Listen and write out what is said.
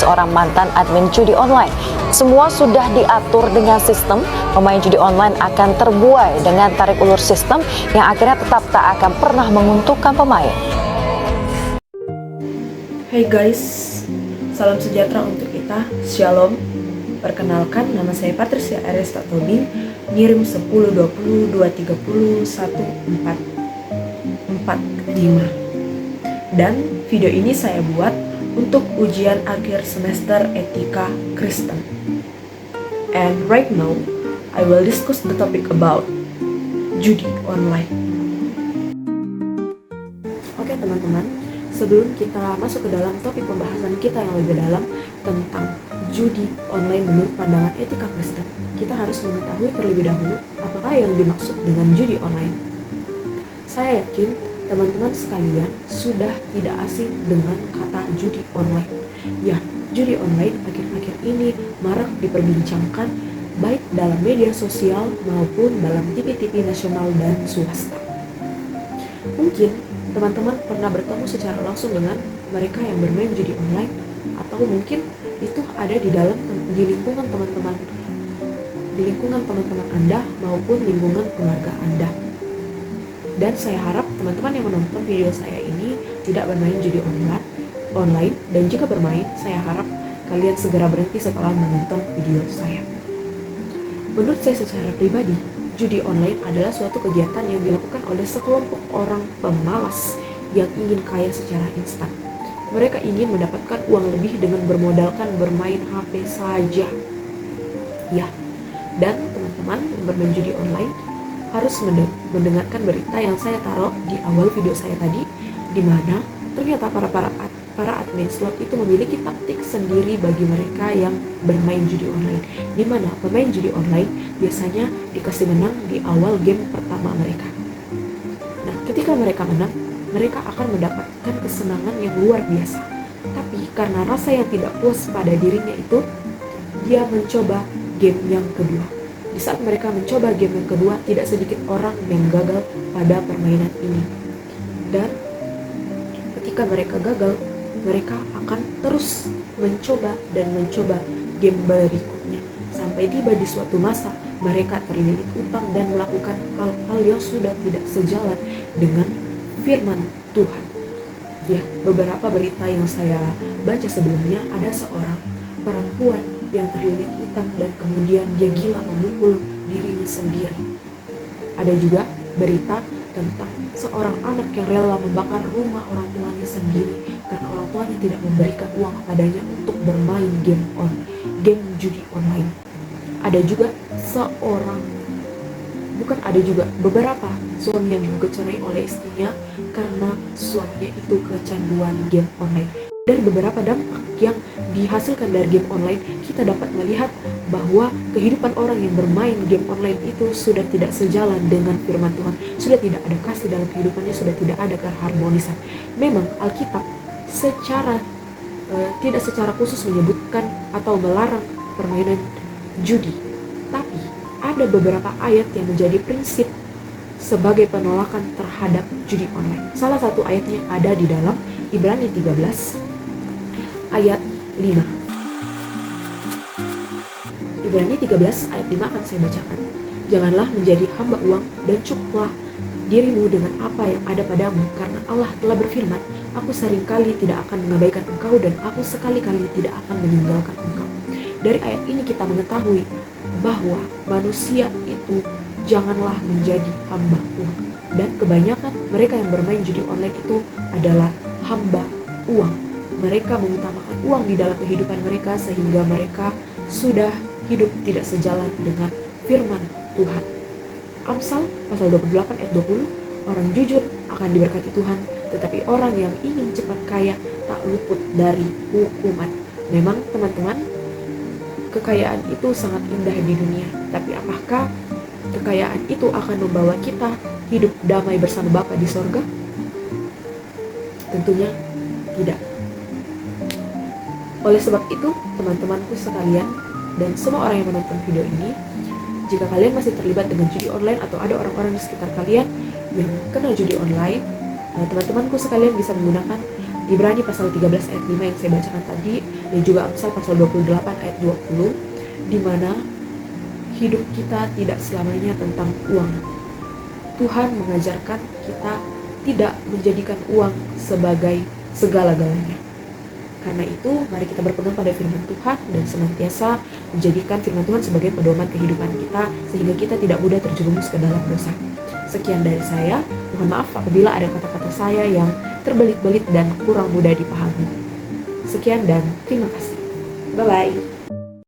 seorang mantan admin judi online. Semua sudah diatur dengan sistem, pemain judi online akan terbuai dengan tarik ulur sistem yang akhirnya tetap tak akan pernah menguntungkan pemain. Hey guys, salam sejahtera untuk kita, Shalom. Perkenalkan, nama saya Patricia Aresta Tobing, ngirim 10, 20, 230, 1445. Dan video ini saya buat untuk ujian akhir semester Etika Kristen. And right now, I will discuss the topic about judi online. Oke teman-teman, sebelum kita masuk ke dalam topik pembahasan kita yang lebih dalam tentang judi online menurut pandangan etika Kristen, kita harus mengetahui terlebih dahulu apakah yang dimaksud dengan judi online. Saya yakin teman-teman sekalian sudah tidak asing dengan kata judi online. Ya, judi online akhir-akhir ini marak diperbincangkan baik dalam media sosial maupun dalam TV-TV nasional dan swasta. Mungkin teman-teman pernah bertemu secara langsung dengan mereka yang bermain judi online, atau mungkin itu ada di lingkungan teman-teman Anda maupun lingkungan keluarga Anda. Dan saya harap teman-teman yang menonton video saya ini tidak bermain judi online, dan jika bermain, saya harap kalian segera berhenti setelah menonton video saya. Menurut saya secara pribadi, judi online adalah suatu kegiatan yang dilakukan oleh sekelompok orang pemalas yang ingin kaya secara instan. Mereka ingin mendapatkan uang lebih dengan bermodalkan bermain HP saja. Ya, dan teman-teman yang bermain judi online harus mendengarkan berita yang saya taruh di awal video saya tadi, di mana ternyata para admin slot itu memiliki taktik sendiri bagi mereka yang bermain judi online, di mana pemain judi online biasanya dikasih menang di awal game pertama mereka. Nah, ketika mereka menang, mereka akan mendapatkan kesenangan yang luar biasa. Tapi karena rasa yang tidak puas pada dirinya itu, dia mencoba game yang kedua. Di saat mereka mencoba game yang kedua, tidak sedikit orang yang gagal pada permainan ini. Dan ketika mereka gagal, mereka akan terus mencoba game berikutnya. Sampai tiba di suatu masa, mereka terlilit utang dan melakukan hal-hal yang sudah tidak sejalan dengan firman Tuhan. Ya, beberapa berita yang saya baca sebelumnya, ada seorang perempuan yang terlilit utang dan kemudian dia gila memukul dirinya sendiri. Ada juga berita tentang seorang anak yang rela membakar rumah orang tuanya sendiri karena orang tuanya tidak memberikan uang kepadanya untuk bermain game judi online. Ada juga beberapa suami yang dikecerai oleh istrinya karena suaminya itu kecanduan game online. Dari beberapa dampak yang dihasilkan dari game online, kita dapat melihat bahwa kehidupan orang yang bermain game online itu sudah tidak sejalan dengan firman Tuhan, sudah tidak ada kasih dalam kehidupannya, sudah tidak ada keharmonisan. Memang Alkitab tidak secara khusus menyebutkan atau melarang permainan judi, tapi ada beberapa ayat yang menjadi prinsip sebagai penolakan terhadap judi online. Salah satu ayatnya ada di dalam Ibrani 13 ayat 5. Ibrani 13 ayat 5 akan saya bacakan. Janganlah menjadi hamba uang dan cukuplah dirimu dengan apa yang ada padamu, karena Allah telah berfirman, aku seringkali tidak akan mengabaikan engkau dan aku sekali-kali tidak akan meninggalkan engkau. Dari ayat ini kita mengetahui bahwa manusia itu janganlah menjadi hamba uang. Dan kebanyakan mereka yang bermain judi online itu adalah hamba uang. Mereka mengutamakan uang di dalam kehidupan mereka sehingga mereka sudah hidup tidak sejalan dengan firman Tuhan. Amsal pasal 28 ayat 20, orang jujur akan diberkati Tuhan, tetapi orang yang ingin cepat kaya tak luput dari hukuman. Memang teman-teman, kekayaan itu sangat indah di dunia, tapi apakah kekayaan itu akan membawa kita hidup damai bersama Bapa di sorga? Tentunya tidak. Oleh sebab itu, teman-temanku sekalian dan semua orang yang menonton video ini, jika kalian masih terlibat dengan judi online atau ada orang-orang di sekitar kalian yang kena judi online, Teman-temanku sekalian bisa menggunakan Ibrani pasal 13 ayat 5 yang saya bacakan tadi, dan juga Amsal pasal 28 ayat 20, di mana hidup kita tidak selamanya tentang uang. Tuhan mengajarkan kita tidak menjadikan uang sebagai segala-galanya. Karena itu, mari kita berpegang pada firman Tuhan dan senantiasa menjadikan firman Tuhan sebagai pedoman kehidupan kita, sehingga kita tidak mudah terjerumus ke dalam dosa. Sekian dari saya, mohon maaf apabila ada kata-kata saya yang terbelit-belit dan kurang mudah dipahami. Sekian dan terima kasih. Bye-bye.